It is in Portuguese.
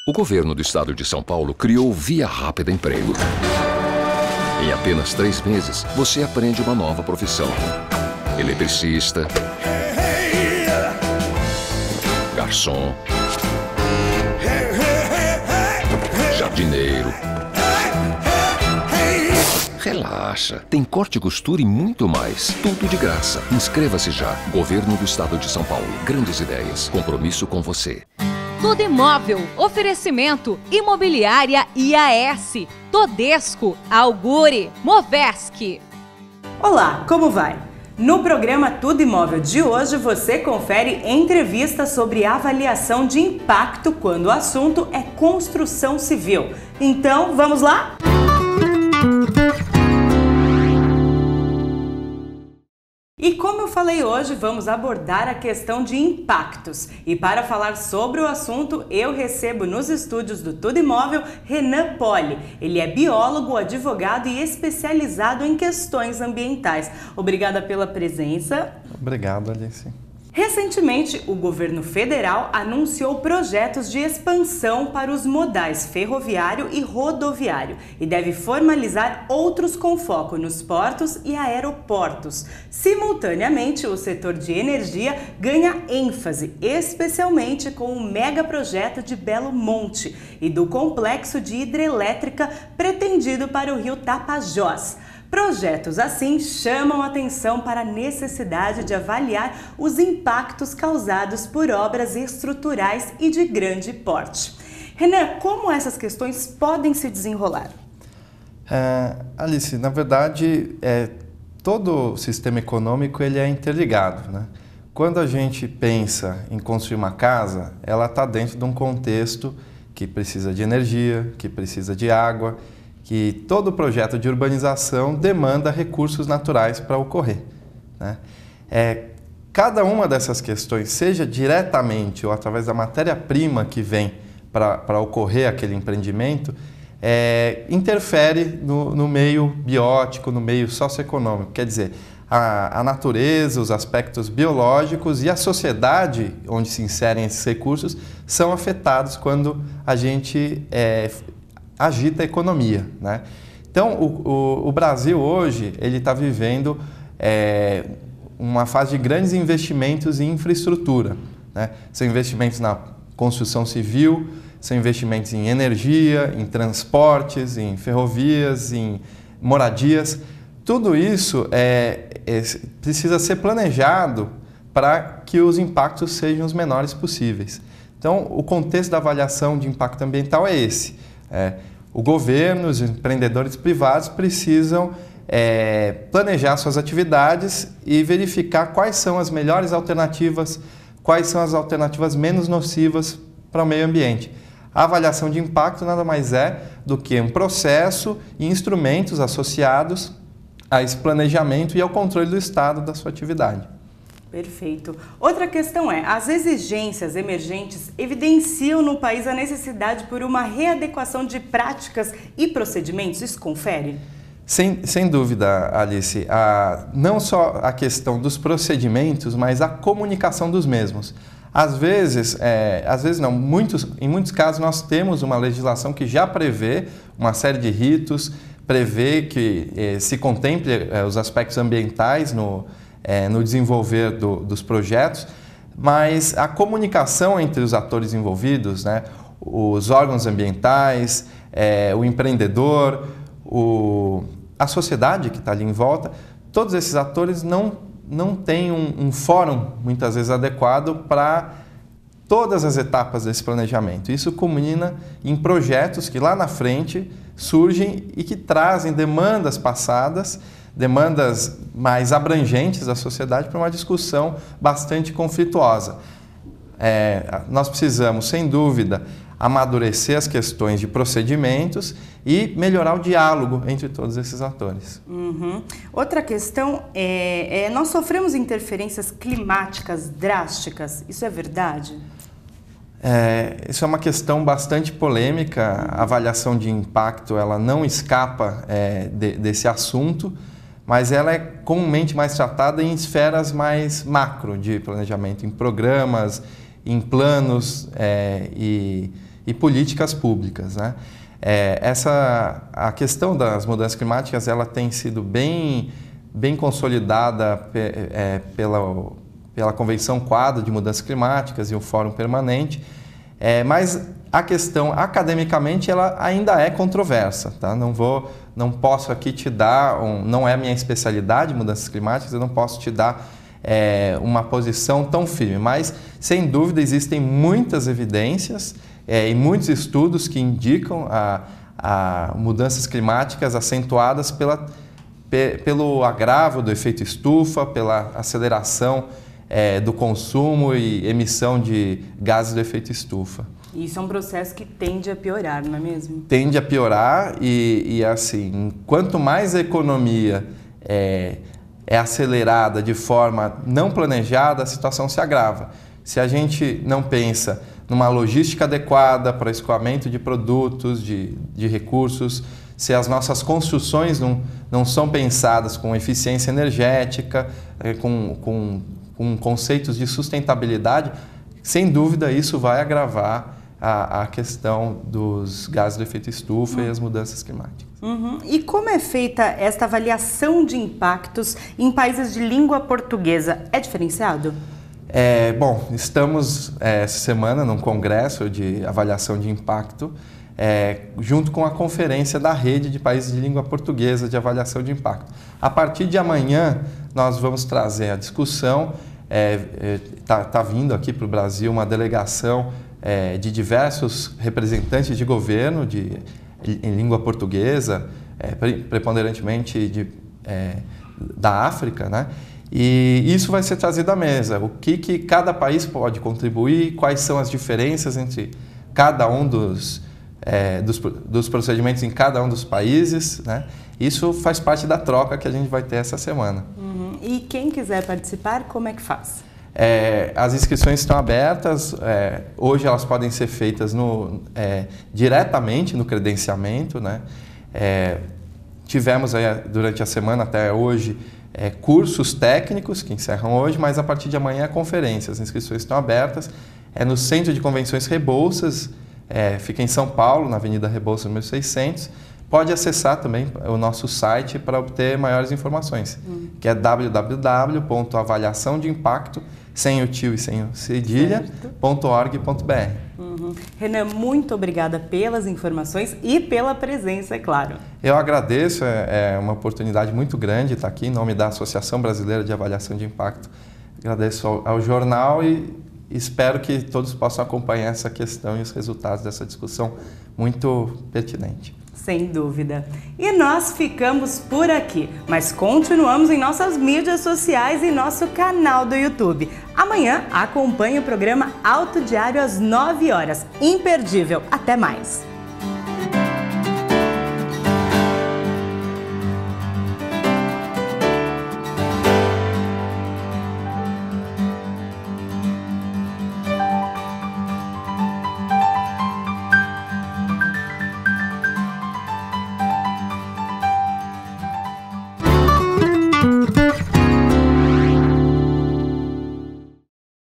O governo do estado de São Paulo criou o Via Rápida Emprego. Em apenas 3 meses, você aprende uma nova profissão. Eletricista, garçom, jardineiro. Relaxa, tem corte e costura e muito mais. Tudo de graça. Inscreva-se já. Governo do Estado de São Paulo. Grandes ideias. Compromisso com você. Tudo Imóvel. Oferecimento. Imobiliária IAS. Todesco. Augure. Movesc. Olá, como vai? No programa Tudo Imóvel de hoje, você confere entrevista sobre avaliação de impacto quando o assunto é construção civil. Então, vamos lá? E como eu falei hoje, vamos abordar a questão de impactos. E para falar sobre o assunto, eu recebo nos estúdios do Tudo Imóvel Renan Poli. Ele é biólogo, advogado e especializado em questões ambientais. Obrigada pela presença. Obrigado, Alice. Recentemente, o governo federal anunciou projetos de expansão para os modais ferroviário e rodoviário e deve formalizar outros com foco nos portos e aeroportos. Simultaneamente, o setor de energia ganha ênfase, especialmente com o megaprojeto de Belo Monte e do complexo de hidrelétrica pretendido para o rio Tapajós. Projetos assim chamam atenção para a necessidade de avaliar os impactos causados por obras estruturais e de grande porte. Renan, como essas questões podem se desenrolar? Alice, na verdade, todo o sistema econômico ele é interligado, né? Quando a gente pensa em construir uma casa, ela está dentro de um contexto que precisa de energia, que precisa de água, que todo projeto de urbanização demanda recursos naturais para ocorrer, né? Cada uma dessas questões, seja diretamente ou através da matéria-prima que vem para ocorrer aquele empreendimento, interfere no meio biótico, no meio socioeconômico. Quer dizer, a natureza, os aspectos biológicos e a sociedade onde se inserem esses recursos são afetados quando a gente agita a economia, né? Então, o Brasil hoje ele está vivendo uma fase de grandes investimentos em infraestrutura, né? São investimentos na construção civil, são investimentos em energia, em transportes, em ferrovias, em moradias. Tudo isso precisa ser planejado para que os impactos sejam os menores possíveis. Então, o contexto da avaliação de impacto ambiental é esse. O governo, os empreendedores privados precisam planejar suas atividades e verificar quais são as melhores alternativas, quais são as alternativas menos nocivas para o meio ambiente. A avaliação de impacto nada mais é do que um processo e instrumentos associados a esse planejamento e ao controle do estado da sua atividade. Perfeito. Outra questão as exigências emergentes evidenciam no país a necessidade por uma readequação de práticas e procedimentos? Isso confere? Sem dúvida, Alice. Não só a questão dos procedimentos, mas a comunicação dos mesmos. Às vezes não, em muitos casos nós temos uma legislação que já prevê uma série de ritos, prevê que se contemple os aspectos ambientais no desenvolver dos projetos, mas a comunicação entre os atores envolvidos, né, os órgãos ambientais, o empreendedor, a sociedade que está ali em volta, todos esses atores não têm um fórum, muitas vezes, adequado para todas as etapas desse planejamento. Isso culmina em projetos que lá na frente surgem e que trazem demandas passadas, demandas mais abrangentes da sociedade para uma discussão bastante conflituosa. Nós precisamos, sem dúvida, amadurecer as questões de procedimentos e melhorar o diálogo entre todos esses atores. Outra questão nós sofremos interferências climáticas drásticas, isso é verdade? Isso é uma questão bastante polêmica. A avaliação de impacto ela não escapa desse assunto, mas ela é comumente mais tratada em esferas mais macro de planejamento, em programas, em planos e políticas públicas, né? A questão das mudanças climáticas ela tem sido bem consolidada pela Convenção Quadro de Mudanças Climáticas e o Fórum Permanente, mas a questão academicamente ela ainda é controversa, tá? Não posso aqui te dar, não é a minha especialidade mudanças climáticas, eu não posso te dar uma posição tão firme, mas sem dúvida existem muitas evidências e muitos estudos que indicam a mudanças climáticas acentuadas pelo agravo do efeito estufa, pela aceleração do consumo e emissão de gases do efeito estufa. Isso é um processo que tende a piorar, não é mesmo? Tende a piorar e assim, quanto mais a economia é acelerada de forma não planejada, a situação se agrava. Se a gente não pensa numa logística adequada para escoamento de produtos, de recursos, se as nossas construções não são pensadas com eficiência energética, com conceitos de sustentabilidade, sem dúvida isso vai agravar a questão dos gases de efeito estufa e as mudanças climáticas. E como é feita esta avaliação de impactos em países de língua portuguesa? É diferenciado? Bom, estamos essa semana num congresso de avaliação de impacto, junto com a conferência da rede de países de língua portuguesa de avaliação de impacto. A partir de amanhã, nós vamos trazer a discussão, tá vindo aqui para o Brasil uma delegação de diversos representantes de governo em língua portuguesa, preponderantemente da África, né? E isso vai ser trazido à mesa. O que cada país pode contribuir, quais são as diferenças entre cada um dos procedimentos em cada um dos países, né? Isso faz parte da troca que a gente vai ter essa semana. E quem quiser participar, como é que faz? As inscrições estão abertas, hoje elas podem ser feitas diretamente no credenciamento, né? Tivemos durante a semana até hoje cursos técnicos que encerram hoje, mas a partir de amanhã conferências. As inscrições estão abertas, no Centro de Convenções Rebouças, fica em São Paulo, na Avenida Rebouças, número 600. Pode acessar também o nosso site para obter maiores informações, que é www.avaliaçãodeimpacto, sem o tio e sem o cedilha.org.br. Renan, muito obrigada pelas informações e pela presença, é claro. Eu agradeço, é uma oportunidade muito grande estar aqui em nome da Associação Brasileira de Avaliação de Impacto. Agradeço ao jornal e espero que todos possam acompanhar essa questão e os resultados dessa discussão muito pertinente. Sem dúvida. E nós ficamos por aqui, mas continuamos em nossas mídias sociais e nosso canal do YouTube. Amanhã acompanhe o programa Auto Diário às 9 horas. Imperdível. Até mais!